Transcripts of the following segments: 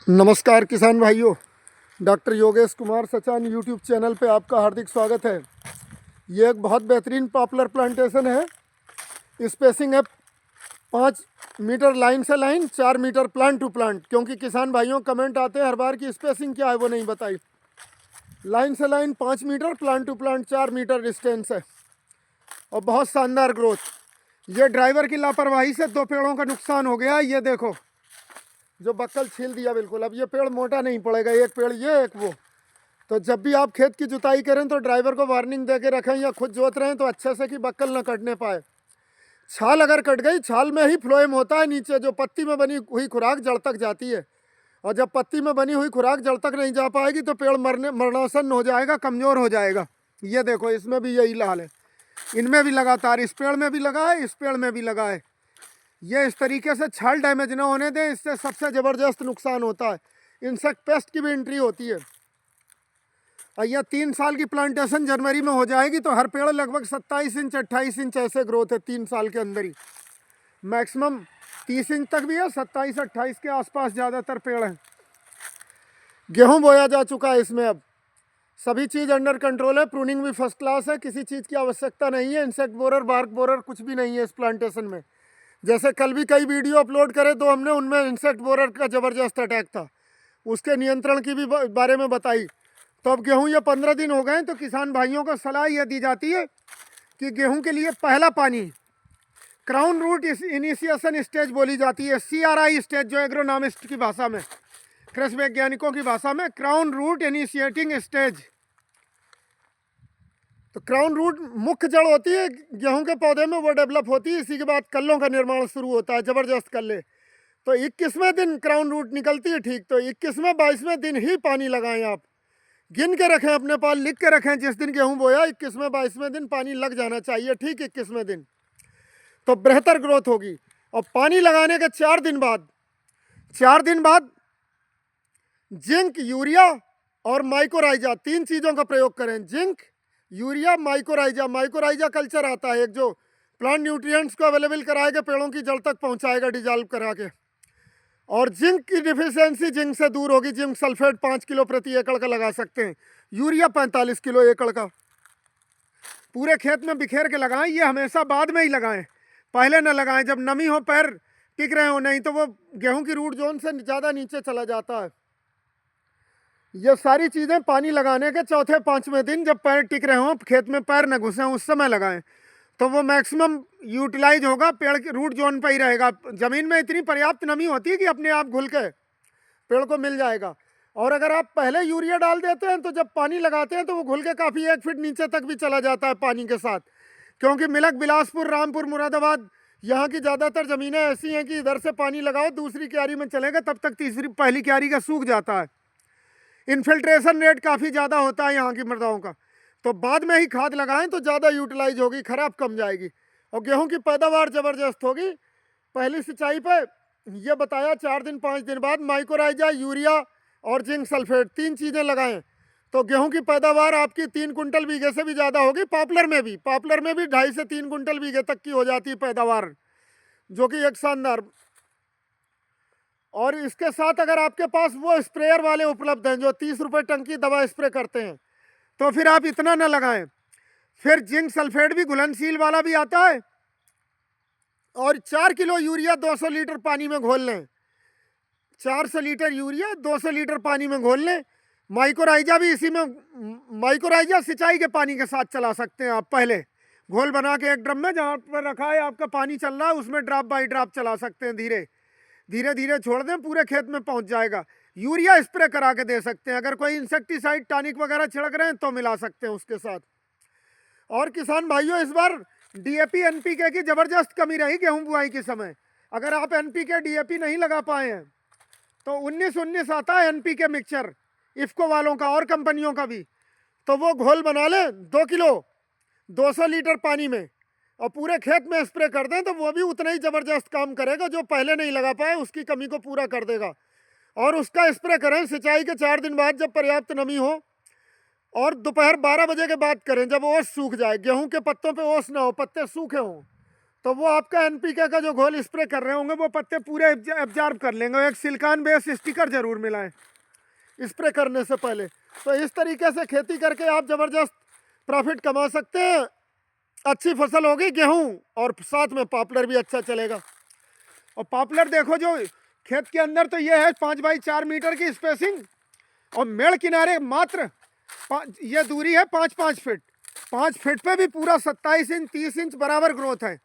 नमस्कार किसान भाइयों। Doctor Yogesh Kumar Sachan YouTube channel पे आपका हार्दिक स्वागत है। ये एक बहुत बेहतरीन पॉपुलर प्लांटेशन है। स्पेसिंग है 5 मीटर लाइन से line, 4 metre plant to plant, क्योंकि किसान भाइयों कमेंट आते हैं हर बार की स्पेसिंग क्या है वो नहीं बताई। लाइन से line 5 metre, plant to plant 4 metre distance है और बहुत शानदार ग्रोथ। ये ड्राइवर की लापरवाही से 2 पेड़ों का नुकसान हो गया। ये देखो, जो बक्कल छील दिया बिल्कुल। अब ये पेड़ मोटा नहीं पड़ेगा, एक पेड़ ये एक वो। तो जब भी आप खेत की जुताई करें तो ड्राइवर को वार्निंग दे के रखें या खुद जोत रहे हैं तो अच्छे से कि बक्कल न कटने पाए। छाल अगर कट गई, छाल में ही फ्लोएम होता है नीचे, जो पत्ती में बनी हुई खुराक जड़ तक जाती है। और जब पत्ती में बनी हुई खुराक जड़ तक नहीं जा पाएगी तो पेड़ मरणासन हो जाएगा, कमज़ोर हो जाएगा। ये देखो, इसमें भी यही हाल है। इनमें भी लगातार, इस पेड़ में भी लगा है, इस पेड़ में भी लगा है। ये इस तरीके से छाल डैमेज ना होने दें, इससे सबसे ज़बरदस्त नुकसान होता है। इंसेक्ट पेस्ट की भी एंट्री होती है। और यह 3 साल की प्लांटेशन जनवरी में हो जाएगी तो हर पेड़ लगभग 27 इंच 28 इंच ऐसे ग्रोथ है 3 साल के अंदर ही। मैक्सिमम 30 इंच तक भी है, 27-28 के आसपास ज़्यादातर पेड़ हैं। गेहूं बोया जा चुका है इसमें। अब सभी चीज़ अंडर कंट्रोल है, प्रूनिंग भी फर्स्ट क्लास है, किसी चीज़ की आवश्यकता नहीं है। इंसेक्ट बोरर, बार्क बोरर कुछ भी नहीं है इस प्लांटेशन में। जैसे कल भी कई वीडियो अपलोड करे तो हमने उनमें इंसेक्ट बोरर का ज़बरदस्त अटैक था, उसके नियंत्रण की भी बारे में बताई। तो अब गेहूं ये 15 दिन हो गए तो किसान भाइयों को सलाह यह दी जाती है कि गेहूं के लिए पहला पानी क्राउन रूट इनिशिएशन स्टेज बोली जाती है, CRI स्टेज, जो एग्रोनॉमिस्ट की भाषा में, कृषि वैज्ञानिकों की भाषा में क्राउन रूट इनिशिएटिंग स्टेज। तो क्राउन रूट मुख्य जड़ होती है गेहूं के पौधे में, वो डेवलप होती है। इसी के बाद कल्लों का निर्माण शुरू होता है, ज़बरदस्त कल्ले। तो 21वें दिन क्राउन रूट निकलती है, ठीक। तो 21वें 22वें दिन ही पानी लगाएं आप। गिन के रखें अपने पास, लिख के रखें, जिस दिन गेहूं बोया 21वें 22वें दिन पानी लग जाना चाहिए, ठीक। 21वें दिन तो बेहतर ग्रोथ होगी। और पानी लगाने के 4 दिन बाद जिंक, यूरिया और माइकोराइजा, 3 चीज़ों का प्रयोग करें। Zinc, urea, mycorrhiza. Mycorrhiza culture आता है एक, जो प्लांट न्यूट्रिएंट्स को अवेलेबल कराएगा, पेड़ों की जड़ तक पहुंचाएगा डिजॉल्व करा के। और जिंक की डिफिशियंसी जिंक से दूर होगी। जिंक सल्फेट 5 किलो प्रति एकड़ का लगा सकते हैं, यूरिया 45 किलो एकड़ का। पूरे खेत में बिखेर के लगाएं। ये हमेशा बाद में ही लगाएं, पहले न लगाएं जब नमी हो, पैर टिक रहे हो, नहीं तो वो गेहूं की रूट जोन से ज़्यादा नीचे चला जाता है। ये सारी चीज़ें पानी लगाने के चौथे 5वें दिन, जब पैर टिक रहे हों, खेत में पैर न घुसे हों, उस समय लगाएं तो वो मैक्सिमम यूटिलाइज होगा, पेड़ की रूट जोन पर ही रहेगा। ज़मीन में इतनी पर्याप्त नमी होती है कि अपने आप घुल के पेड़ को मिल जाएगा। और अगर आप पहले यूरिया डाल देते हैं तो जब पानी लगाते हैं तो वो घुल के काफ़ी 1 फीट नीचे तक भी चला जाता है पानी के साथ। क्योंकि मिलक, बिलासपुर, रामपुर, मुरादाबाद, यहाँ की ज़्यादातर ज़मीनें ऐसी हैं कि इधर से पानी लगाओ, दूसरी क्यारी में चलेगा, तब तक पहली क्यारी का सूख जाता है। इन्फिल्ट्रेशन रेट काफ़ी ज़्यादा होता है यहाँ की मृदाओं का। तो बाद में ही खाद लगाएं तो ज़्यादा यूटिलाइज होगी, खराब कम जाएगी और गेहूं की पैदावार ज़बरदस्त होगी। पहली सिंचाई पे ये बताया 4 दिन 5 दिन बाद माइकोराइजा, यूरिया और जिंक सल्फेट 3 चीज़ें लगाएं तो गेहूं की पैदावार आपकी 3 कुंटल बीघे से भी ज़्यादा होगी। पॉपुलर में भी 2.5 से 3 कुंटल बीघे तक की हो जाती है पैदावार, जो कि एक शानदार। और इसके साथ अगर आपके पास वो स्प्रेयर वाले उपलब्ध हैं जो 30 रुपये टंकी दवा स्प्रे करते हैं तो फिर आप इतना ना लगाएं। फिर जिंक सल्फेट भी घुलनशील वाला भी आता है और 4 किलो यूरिया 200 लीटर पानी में घोल लें। 400 लीटर यूरिया 200 लीटर पानी में घोल लें। माइकोराइजा भी इसी में, माइकोराइजा सिंचाई के पानी के साथ चला सकते हैं आप। पहले घोल बना के एक ड्रम में जहाँ पर रखा है आपका पानी चल रहा है, उसमें ड्रॉप बाई ड्रॉप चला सकते हैं। धीरे धीरे धीरे छोड़ दें, पूरे खेत में पहुंच जाएगा। यूरिया स्प्रे करा के दे सकते हैं। अगर कोई इंसेक्टिसाइड टॉनिक वगैरह छिड़क रहे हैं तो मिला सकते हैं उसके साथ। और किसान भाइयों, इस बार DAP NPK की ज़बरदस्त कमी रही गेहूं बुआई के समय। अगर आप NPK DAP नहीं लगा पाए हैं तो 19-19 आता है NPK मिक्सचर, इफ़को वालों का और कंपनियों का भी। तो वो घोल बना लें 2 किलो 200 लीटर पानी में और पूरे खेत में स्प्रे कर दें तो वो भी उतना ही ज़बरदस्त काम करेगा। जो पहले नहीं लगा पाए उसकी कमी को पूरा कर देगा। और उसका स्प्रे करें सिंचाई के 4 दिन बाद, जब पर्याप्त नमी हो, और दोपहर 12 बजे के बाद करें, जब ओस सूख जाए। गेहूं के पत्तों पे ओस ना हो, पत्ते सूखे हों, तो वो आपका एनपीके का जो घोल स्प्रे कर रहे होंगे वो पत्ते पूरे एब्जॉर्ब कर लेंगे। एक सिलिकॉन बेस स्टिकर जरूर मिलाएं स्प्रे करने से पहले। तो इस तरीके से खेती करके आप ज़बरदस्त प्रॉफिट कमा सकते हैं। अच्छी फसल होगी गेहूं, और साथ में पॉपुलर भी अच्छा चलेगा। और पॉपुलर देखो जो खेत के अंदर तो ये है 5 बाई 4 मीटर की स्पेसिंग, और मेड़ किनारे मात्र ये दूरी है 5-5 फीट। 5 फीट पे भी पूरा 27 इंच 30 इंच बराबर ग्रोथ है।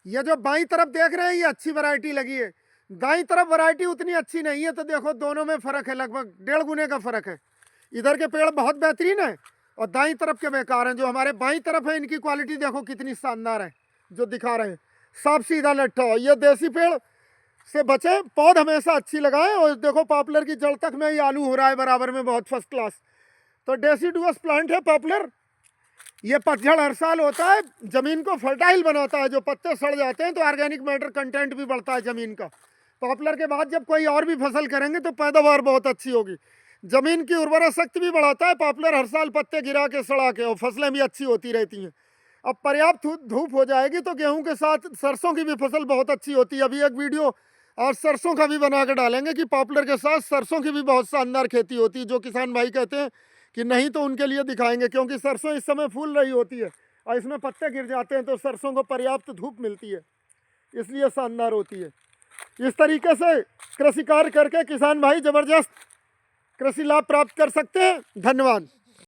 ये जो बाईं तरफ देख रहे हैं ये अच्छी वैरायटी लगी है, दाईं तरफ वैरायटी उतनी अच्छी नहीं है। तो देखो दोनों में फ़र्क है, लगभग 1.5 गुने का फ़र्क है। इधर के पेड़ बहुत बेहतरीन है और दाईं तरफ के बेकार हैं। जो हमारे बाईं तरफ है इनकी क्वालिटी देखो कितनी शानदार है, जो दिखा रहे हैं साफ सीधा लट्ठा। ये देसी पेड़ से बचे, पौध हमेशा अच्छी लगाएं। और देखो पॉपुलर की जड़ तक में ये आलू हो रहा है बराबर में, बहुत फर्स्ट क्लास। तो डेसिडुअस प्लांट है पॉपुलर। ये पतझड़ हर साल होता है, ज़मीन को फर्टाइल बनाता है। जो पत्ते सड़ जाते हैं तो ऑर्गेनिक मैटर कंटेंट भी बढ़ता है ज़मीन का। पॉपुलर के बाद जब कोई और भी फसल करेंगे तो पैदावार बहुत अच्छी होगी। ज़मीन की उर्वरा शक्ति भी बढ़ाता है पॉपुलर, हर साल पत्ते गिरा के सड़ा के, और फसलें भी अच्छी होती रहती हैं। अब पर्याप्त धूप हो जाएगी तो गेहूं के साथ सरसों की भी फसल बहुत अच्छी होती है। अभी एक वीडियो आज सरसों का भी बना के डालेंगे कि पॉपुलर के साथ सरसों की भी बहुत शानदार खेती होती है। जो किसान भाई कहते हैं कि नहीं तो उनके लिए दिखाएंगे, क्योंकि सरसों इस समय फूल रही होती है और इसमें पत्ते गिर जाते हैं तो सरसों को पर्याप्त धूप मिलती है, इसलिए शानदार होती है। इस तरीके से कृषि कार्य करके किसान भाई ज़बरदस्त कृषि लाभ प्राप्त कर सकते हैं। धन्यवाद।